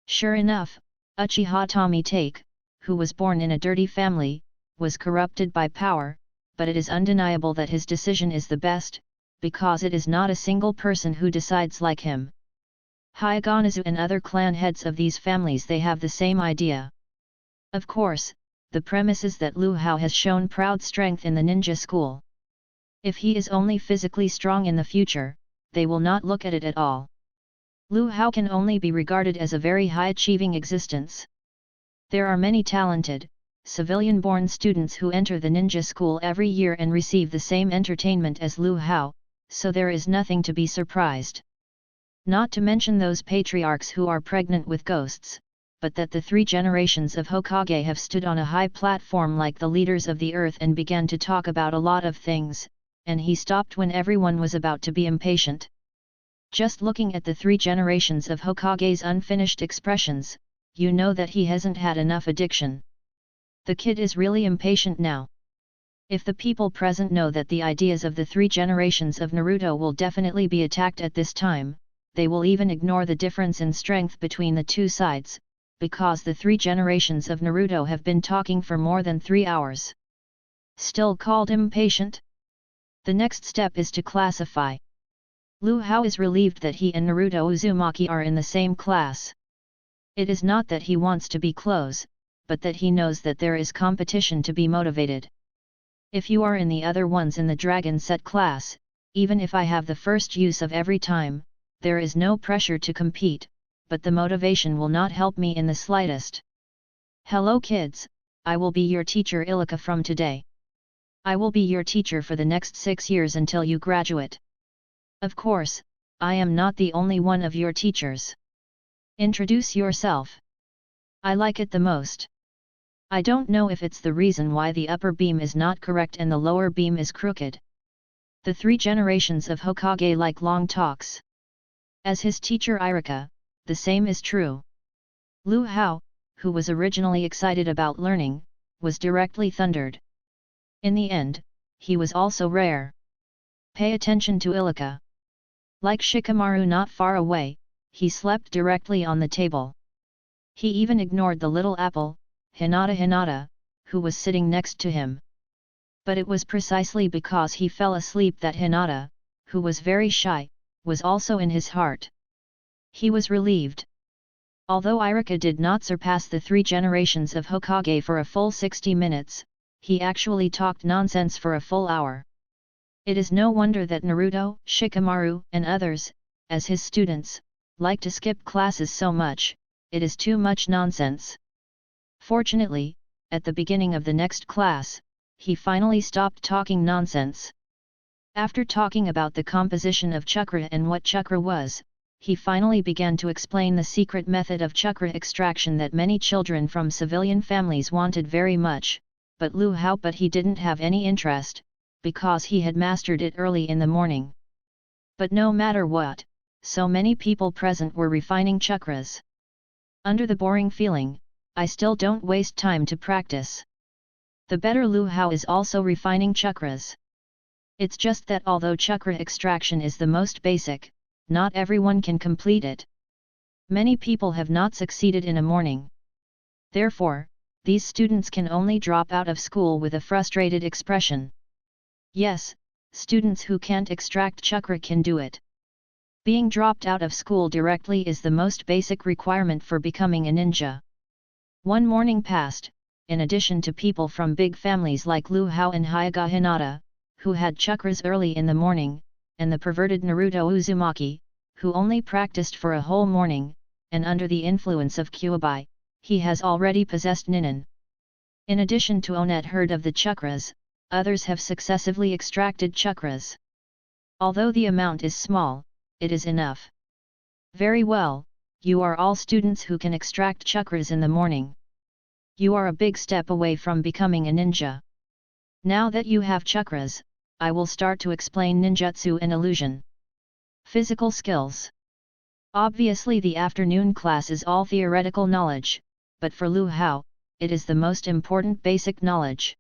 Sure enough, Uchiha Tommy Take, who was born in a dirty family, was corrupted by power, but it is undeniable that his decision is the best, because it is not a single person who decides like him. Hyaganezu and other clan heads of these families, they have the same idea. Of course, the premise is that Lu Hao has shown proud strength in the ninja school. If he is only physically strong in the future, they will not look at it at all. Lu Hao can only be regarded as a very high-achieving existence. There are many talented, civilian-born students who enter the ninja school every year and receive the same entertainment as Lu Hao, so there is nothing to be surprised. Not to mention those patriarchs who are pregnant with ghosts, but that the 3 generations of Hokage have stood on a high platform like the leaders of the earth and began to talk about a lot of things, and he stopped when everyone was about to be impatient. Just looking at the 3 generations of Hokage's unfinished expressions, you know that he hasn't had enough addiction. The kid is really impatient now. If the people present know that the ideas of the 3 generations of Naruto will definitely be attacked at this time, they will even ignore the difference in strength between the two sides, because the 3 generations of Naruto have been talking for more than 3 hours. Still called impatient? The next step is to classify. Lu Hao is relieved that he and Naruto Uzumaki are in the same class. It is not that he wants to be close, but that he knows that there is competition to be motivated. If you are in the other ones in the Dragon Set class, even if I have the first use of every time, there is no pressure to compete, but the motivation will not help me in the slightest. Hello kids, I will be your teacher Ilika from today. I will be your teacher for the next 6 years until you graduate. Of course, I am not the only one of your teachers. Introduce yourself. I like it the most. I don't know if it's the reason why the upper beam is not correct and the lower beam is crooked. The 3 generations of Hokage like long talks. As his teacher Irika, the same is true. Lu Hao, who was originally excited about learning, was directly thundered. In the end, he was also rare. Pay attention to Ilika. Like Shikamaru not far away, he slept directly on the table. He even ignored the little apple, Hinata, who was sitting next to him. But it was precisely because he fell asleep that Hinata, who was very shy, was also in his heart. He was relieved. Although Irika did not surpass the 3 generations of Hokage for a full 60 minutes, he actually talked nonsense for a full hour. It is no wonder that Naruto, Shikamaru, and others, as his students, like to skip classes so much. It is too much nonsense. Fortunately, at the beginning of the next class, he finally stopped talking nonsense. After talking about the composition of chakra and what chakra was, he finally began to explain the secret method of chakra extraction that many children from civilian families wanted very much, but he didn't have any interest, because he had mastered it early in the morning. But no matter what, so many people present were refining chakras. Under the boring feeling, I still don't waste time to practice. The better Lu Hao is also refining chakras. It's just that although chakra extraction is the most basic, not everyone can complete it. Many people have not succeeded in a morning. Therefore, these students can only drop out of school with a frustrated expression. Yes, students who can't extract chakra can do it. Being dropped out of school directly is the most basic requirement for becoming a ninja. One morning passed, in addition to people from big families like Lu Hao and Hyuga Hinata, who had chakras early in the morning, and the perverted Naruto Uzumaki, who only practiced for a whole morning, and under the influence of Kyuubi, he has already possessed Nin. In addition to Onet heard of the chakras, others have successively extracted chakras. Although the amount is small, it is enough. Very well, you are all students who can extract chakras in the morning. You are a big step away from becoming a ninja. Now that you have chakras, I will start to explain ninjutsu and illusion. Physical skills. Obviously the afternoon class is all theoretical knowledge, but for Lu Hao, it is the most important basic knowledge.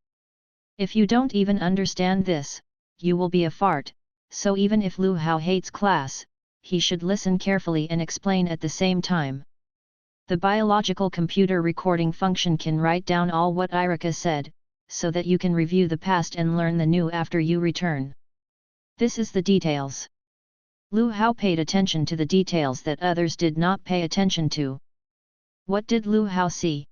If you don't even understand this, you will be a fart, so even if Lu Hao hates class, he should listen carefully and explain at the same time. The biological computer recording function can write down all what Irika said, so that you can review the past and learn the new after you return. This is the details. Lu Hao paid attention to the details that others did not pay attention to. What did Lu Hao see?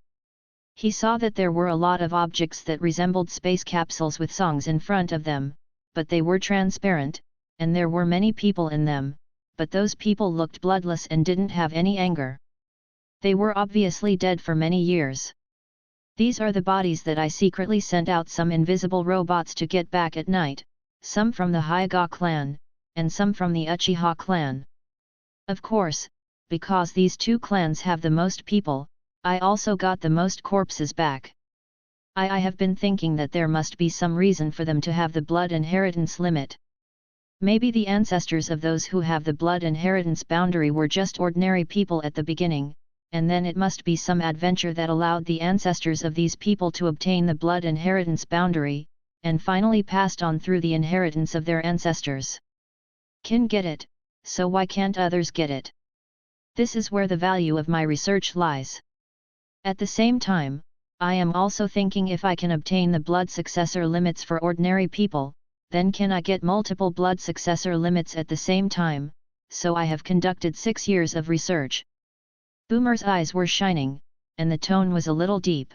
He saw that there were a lot of objects that resembled space capsules with songs in front of them, but they were transparent, and there were many people in them, but those people looked bloodless and didn't have any anger. They were obviously dead for many years. These are the bodies that I secretly sent out some invisible robots to get back at night, some from the Hyuga clan, and some from the Uchiha clan. Of course, because these two clans have the most people, I also got the most corpses back. I have been thinking that there must be some reason for them to have the blood inheritance limit. Maybe the ancestors of those who have the blood inheritance boundary were just ordinary people at the beginning, and then it must be some adventure that allowed the ancestors of these people to obtain the blood inheritance boundary, and finally passed on through the inheritance of their ancestors. Can get it, so why can't others get it? This is where the value of my research lies. At the same time, I am also thinking if I can obtain the blood successor limits for ordinary people, then can I get multiple blood successor limits at the same time, so I have conducted 6 years of research. Boomer's eyes were shining, and the tone was a little deep.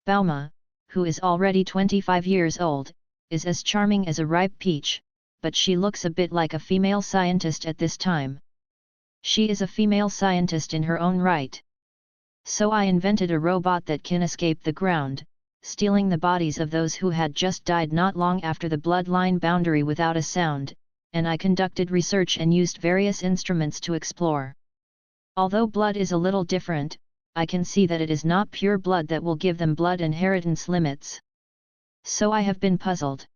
Bauma, who is already 25 years old, is as charming as a ripe peach, but she looks a bit like a female scientist at this time. She is a female scientist in her own right. So I invented a robot that can escape the ground, stealing the bodies of those who had just died not long after the bloodline boundary without a sound, and I conducted research and used various instruments to explore. Although blood is a little different, I can see that it is not pure blood that will give them blood inheritance limits. So I have been puzzled.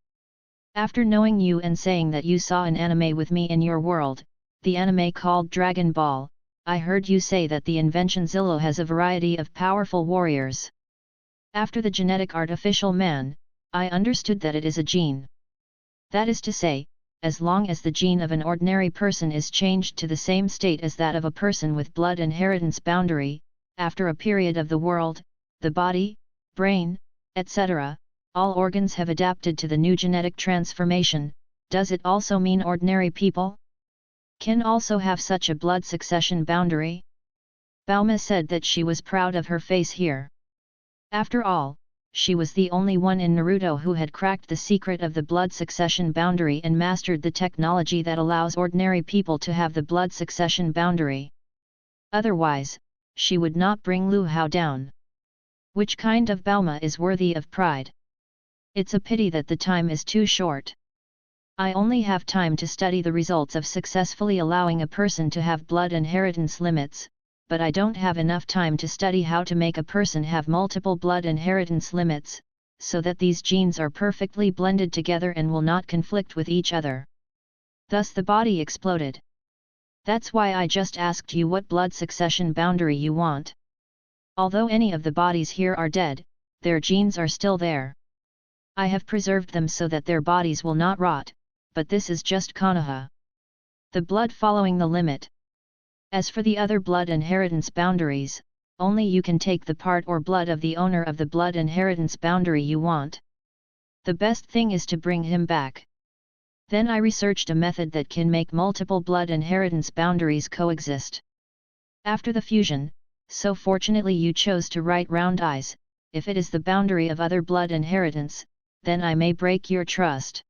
After knowing you and saying that you saw an anime with me in your world, the anime called Dragon Ball, I heard you say that the invention Zillow has a variety of powerful warriors. After the genetic artificial man, I understood that it is a gene. That is to say, as long as the gene of an ordinary person is changed to the same state as that of a person with blood inheritance boundary, after a period of the world, the body, brain, etc., all organs have adapted to the new genetic transformation. Does it also mean ordinary people can also have such a blood succession boundary? Bauma said that she was proud of her face here. After all, she was the only one in Naruto who had cracked the secret of the blood succession boundary and mastered the technology that allows ordinary people to have the blood succession boundary. Otherwise, she would not bring Lu Hao down. Which kind of Bauma is worthy of pride? It's a pity that the time is too short. I only have time to study the results of successfully allowing a person to have blood inheritance limits, but I don't have enough time to study how to make a person have multiple blood inheritance limits, so that these genes are perfectly blended together and will not conflict with each other. Thus the body exploded. That's why I just asked you what blood succession boundary you want. Although any of the bodies here are dead, their genes are still there. I have preserved them so that their bodies will not rot, but this is just Konoha. The blood following the limit. As for the other blood inheritance boundaries, only you can take the part or blood of the owner of the blood inheritance boundary you want. The best thing is to bring him back. Then I researched a method that can make multiple blood inheritance boundaries coexist. After the fusion, so fortunately you chose to write round eyes, if it is the boundary of other blood inheritance, then I may break your trust.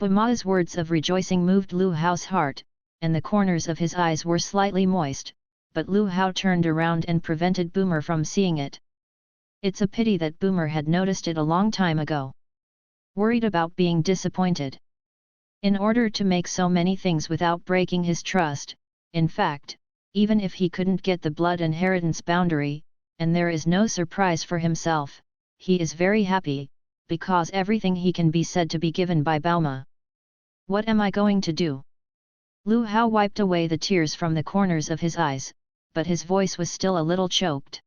Bauma's words of rejoicing moved Lu Hao's heart, and the corners of his eyes were slightly moist, but Lu Hao turned around and prevented Boomer from seeing it. It's a pity that Boomer had noticed it a long time ago. Worried about being disappointed. In order to make so many things without breaking his trust, in fact, even if he couldn't get the blood inheritance boundary, and there is no surprise for himself, he is very happy, because everything he can be said to be given by Bauma. What am I going to do? Lu Hao wiped away the tears from the corners of his eyes, but his voice was still a little choked.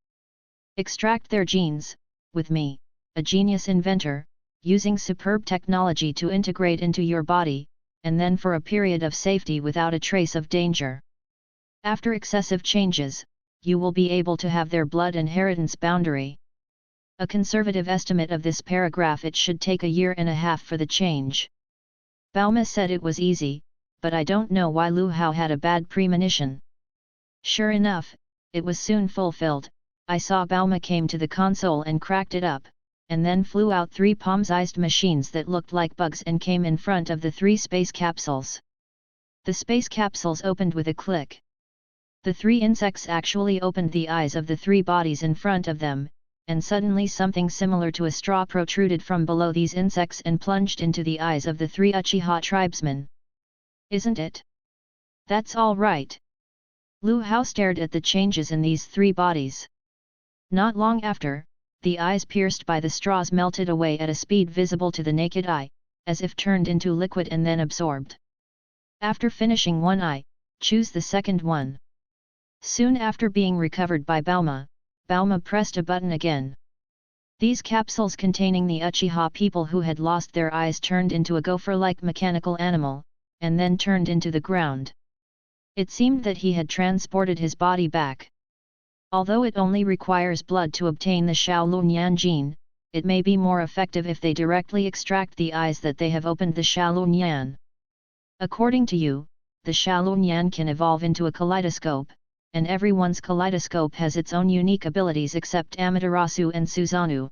Extract their genes, with me, a genius inventor, using superb technology to integrate into your body, and then for a period of safety without a trace of danger. After excessive changes, you will be able to have their blood inheritance boundary. A conservative estimate of this paragraph: it should take a year and a half for the change. Bauma said it was easy, but I don't know why Lu Hao had a bad premonition. Sure enough, it was soon fulfilled. I saw Bauma came to the console and cracked it up, and then flew out 3 palm-sized machines that looked like bugs and came in front of the 3 space capsules. The space capsules opened with a click. The 3 insects actually opened the eyes of the 3 bodies in front of them, and suddenly something similar to a straw protruded from below these insects and plunged into the eyes of the 3 Uchiha tribesmen. Isn't it? That's all right. Lu Hao stared at the changes in these 3 bodies. Not long after, the eyes pierced by the straws melted away at a speed visible to the naked eye, as if turned into liquid and then absorbed. After finishing one eye, choose the second one. Soon after being recovered by Bauma, Bauma pressed a button again. These capsules containing the Uchiha people who had lost their eyes turned into a gopher-like mechanical animal, and then turned into the ground. It seemed that he had transported his body back. Although it only requires blood to obtain the Shaolunyan gene, it may be more effective if they directly extract the eyes that they have opened the Shaolunyan. According to you, the Shaolunyan can evolve into a kaleidoscope, and everyone's kaleidoscope has its own unique abilities except Amaterasu and Susanoo.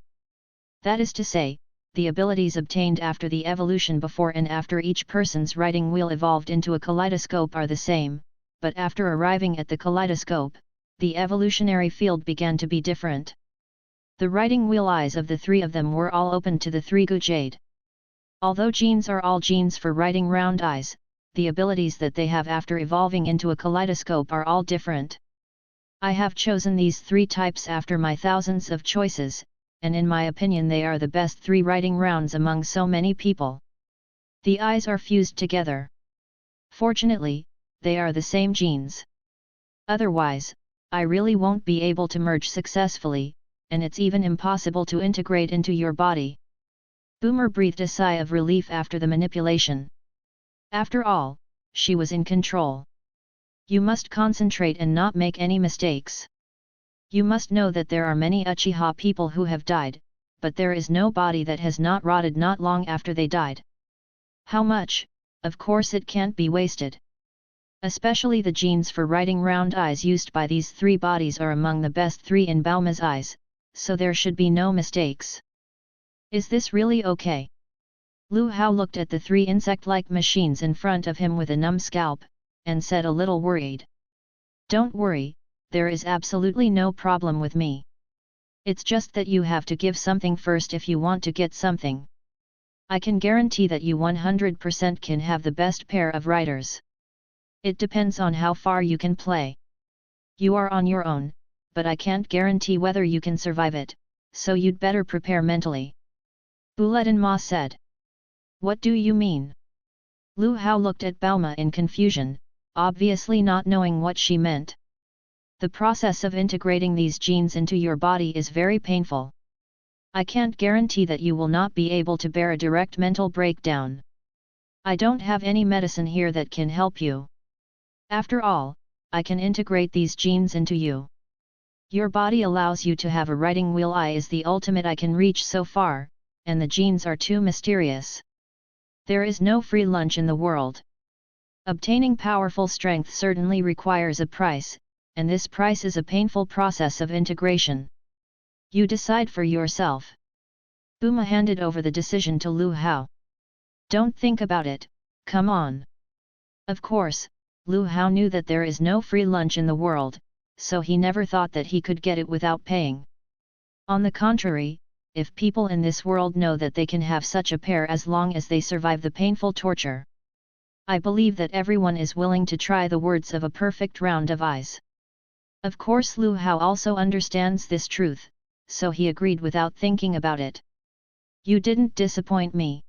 That is to say, the abilities obtained after the evolution before and after each person's writing wheel evolved into a kaleidoscope are the same, but after arriving at the kaleidoscope, the evolutionary field began to be different. The writing wheel eyes of the 3 of them were all opened to the 3 Gujade. Although genes are all genes for writing round eyes, the abilities that they have after evolving into a kaleidoscope are all different. I have chosen these 3 types after my thousands of choices, and in my opinion they are the best 3 writing rounds among so many people. The eyes are fused together. Fortunately, they are the same genes. Otherwise, I really won't be able to merge successfully, and it's even impossible to integrate into your body. Boomer breathed a sigh of relief after the manipulation. After all, she was in control. You must concentrate and not make any mistakes. You must know that there are many Uchiha people who have died, but there is no body that has not rotted not long after they died. How much? Of course it can't be wasted. Especially the genes for writing round eyes used by these 3 bodies are among the best 3 in Bauma's eyes, so there should be no mistakes. Is this really okay? Lu Hao looked at the 3 insect-like machines in front of him with a numb scalp, and said a little worried. Don't worry, there is absolutely no problem with me. It's just that you have to give something first if you want to get something. I can guarantee that you 100% can have the best pair of writers. It depends on how far you can play. You are on your own, but I can't guarantee whether you can survive it, so you'd better prepare mentally. Bulletin Ma said. What do you mean? Lu Hao looked at Bauma in confusion, obviously not knowing what she meant. The process of integrating these genes into your body is very painful. I can't guarantee that you will not be able to bear a direct mental breakdown. I don't have any medicine here that can help you. After all, I can integrate these genes into you. Your body allows you to have a writing wheel eye is the ultimate I can reach so far, and the genes are too mysterious. There is no free lunch in the world. Obtaining powerful strength certainly requires a price, and this price is a painful process of integration. You decide for yourself. Buma handed over the decision to Lu Hao. Don't think about it, come on. Of course, Lu Hao knew that there is no free lunch in the world, so he never thought that he could get it without paying. On the contrary, if people in this world know that they can have such a pair as long as they survive the painful torture, I believe that everyone is willing to try the words of a perfect round of eyes. Of course Lu Hao also understands this truth, so he agreed without thinking about it. You didn't disappoint me.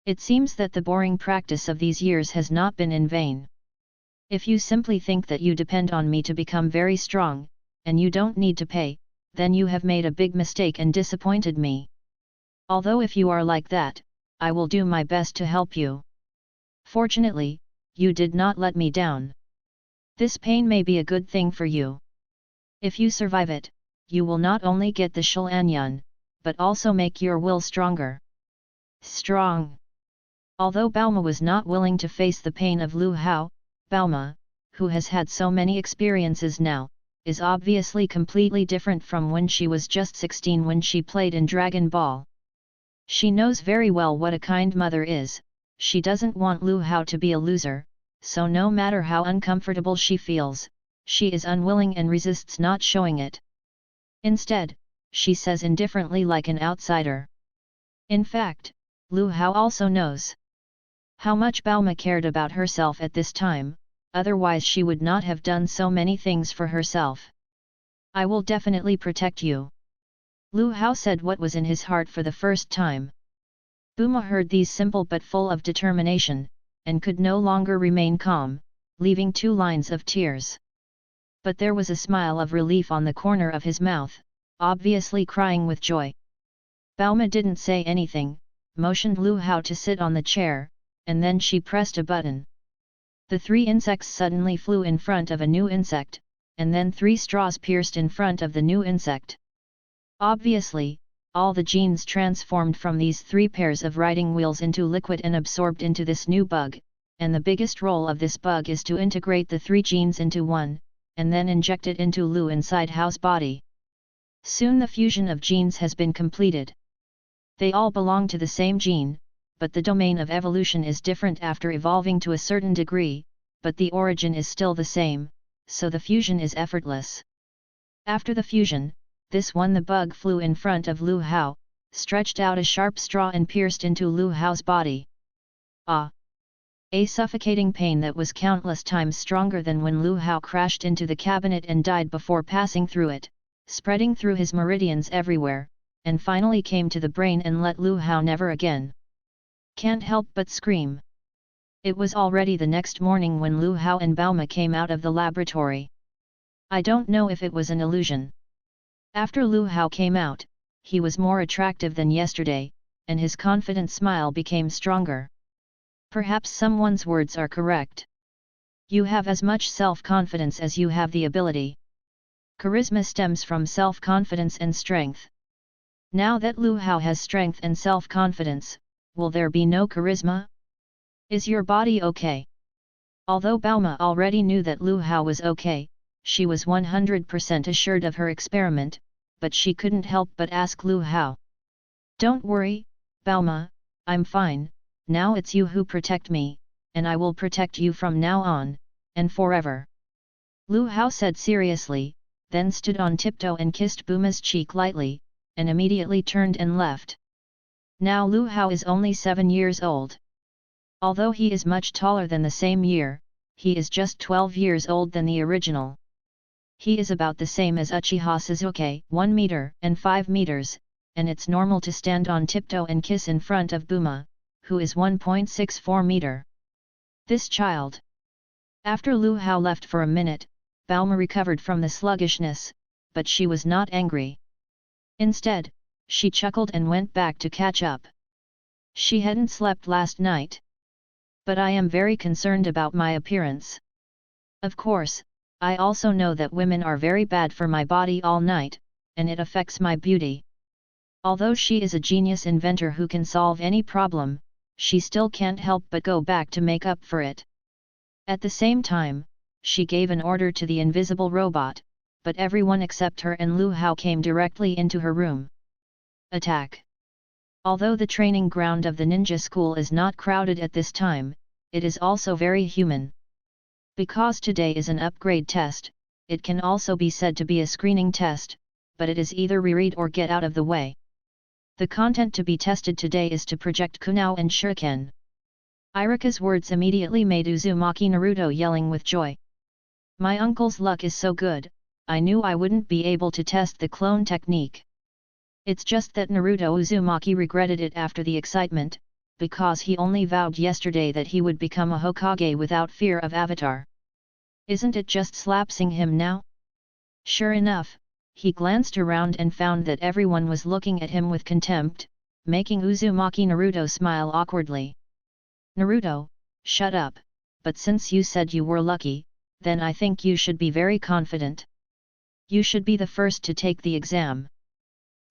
It seems that the boring practice of these years has not been in vain. If you simply think that you depend on me to become very strong, and you don't need to pay, then you have made a big mistake and disappointed me. Although if you are like that, I will do my best to help you. Fortunately, you did not let me down. This pain may be a good thing for you. If you survive it, you will not only get the Shulanyan, but also make your will stronger. Strong. Although Bauma was not willing to face the pain of Lu Hao, Bauma, who has had so many experiences now, is obviously completely different from when she was just 16 when she played in Dragon Ball. She knows very well what a kind mother is. She doesn't want Lu Hao to be a loser, so no matter how uncomfortable she feels, she is unwilling and resists not showing it. Instead, she says indifferently like an outsider. In fact, Lu Hao also knows how much Bauma cared about herself at this time, otherwise she would not have done so many things for herself. I will definitely protect you. Lu Hao said what was in his heart for the first time. Bauma heard these simple but full of determination, and could no longer remain calm, leaving 2 lines of tears. But there was a smile of relief on the corner of his mouth, obviously crying with joy. Bauma didn't say anything, motioned Lu Hao to sit on the chair, and then she pressed a button. The 3 insects suddenly flew in front of a new insect, and then 3 straws pierced in front of the new insect. Obviously, all the genes transformed from these 3 pairs of riding wheels into liquid and absorbed into this new bug, and the biggest role of this bug is to integrate the 3 genes into one, and then inject it into Lu inside Hao's body. Soon the fusion of genes has been completed. They all belong to the same gene, but the domain of evolution is different after evolving to a certain degree, but the origin is still the same, so the fusion is effortless. After the fusion, the bug flew in front of Lu Hao, stretched out a sharp straw and pierced into Lu Hao's body. Ah! A suffocating pain that was countless times stronger than when Lu Hao crashed into the cabinet and died before passing through it, spreading through his meridians everywhere, and finally came to the brain and let Lu Hao never again. Can't help but scream. It was already the next morning when Lu Hao and Bauma came out of the laboratory. I don't know if it was an illusion. After Lu Hao came out, he was more attractive than yesterday, and his confident smile became stronger. Perhaps someone's words are correct. You have as much self-confidence as you have the ability. Charisma stems from self-confidence and strength. Now that Lu Hao has strength and self-confidence, will there be no charisma? Is your body okay? Although Bauma already knew that Lu Hao was okay, she was 100% assured of her experiment, but she couldn't help but ask Lu Hao. Don't worry, Bauma, I'm fine, now it's you who protect me, and I will protect you from now on, and forever. Lu Hao said seriously, then stood on tiptoe and kissed Bauma's cheek lightly, and immediately turned and left. Now Lu Hao is only 7 years old. Although he is much taller than the same year, he is just 12 years old than the original. He is about the same as Uchiha Sasuke, 1 meter and 5 meters, and it's normal to stand on tiptoe and kiss in front of Bauma, who is 1.64 meter. This child. After Lu Hao left for a minute, Bauma recovered from the sluggishness, but she was not angry. Instead, she chuckled and went back to catch up. She hadn't slept last night. But I am very concerned about my appearance. Of course, I also know that women are very bad for my body all night, and it affects my beauty. Although she is a genius inventor who can solve any problem, she still can't help but go back to make up for it. At the same time, she gave an order to the invisible robot, but everyone except her and Lu Hao came directly into her room. Attack! Although the training ground of the ninja school is not crowded at this time, it is also very human. Because today is an upgrade test, it can also be said to be a screening test, but it is either reread or get out of the way. The content to be tested today is to project Kunao and Shuriken. Irika's words immediately made Uzumaki Naruto yelling with joy. My uncle's luck is so good, I knew I wouldn't be able to test the clone technique. It's just that Naruto Uzumaki regretted it after the excitement, because he only vowed yesterday that he would become a Hokage without fear of Avatar. Isn't it just slapsing him now? Sure enough, he glanced around and found that everyone was looking at him with contempt, making Uzumaki Naruto smile awkwardly. Naruto, shut up, but since you said you were lucky, then I think you should be very confident. You should be the first to take the exam.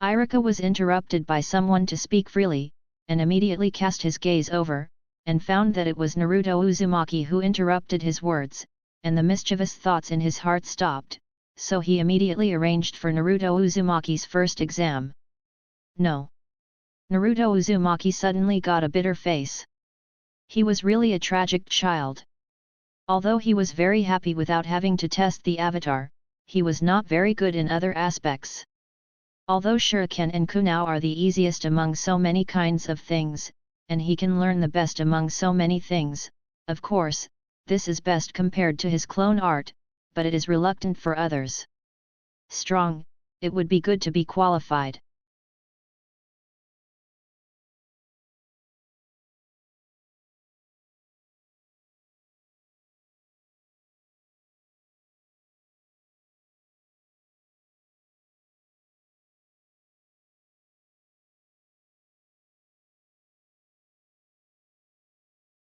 Irika was interrupted by someone to speak freely, and immediately cast his gaze over, and found that it was Naruto Uzumaki who interrupted his words, and the mischievous thoughts in his heart stopped, so he immediately arranged for Naruto Uzumaki's first exam. No. Naruto Uzumaki suddenly got a bitter face. He was really a tragic child. Although he was very happy without having to test the Avatar, he was not very good in other aspects. Although Shuriken and Kunao are the easiest among so many kinds of things, and he can learn the best among so many things, of course, this is best compared to his clone art, but it is reluctant for others. Strong, it would be good to be qualified.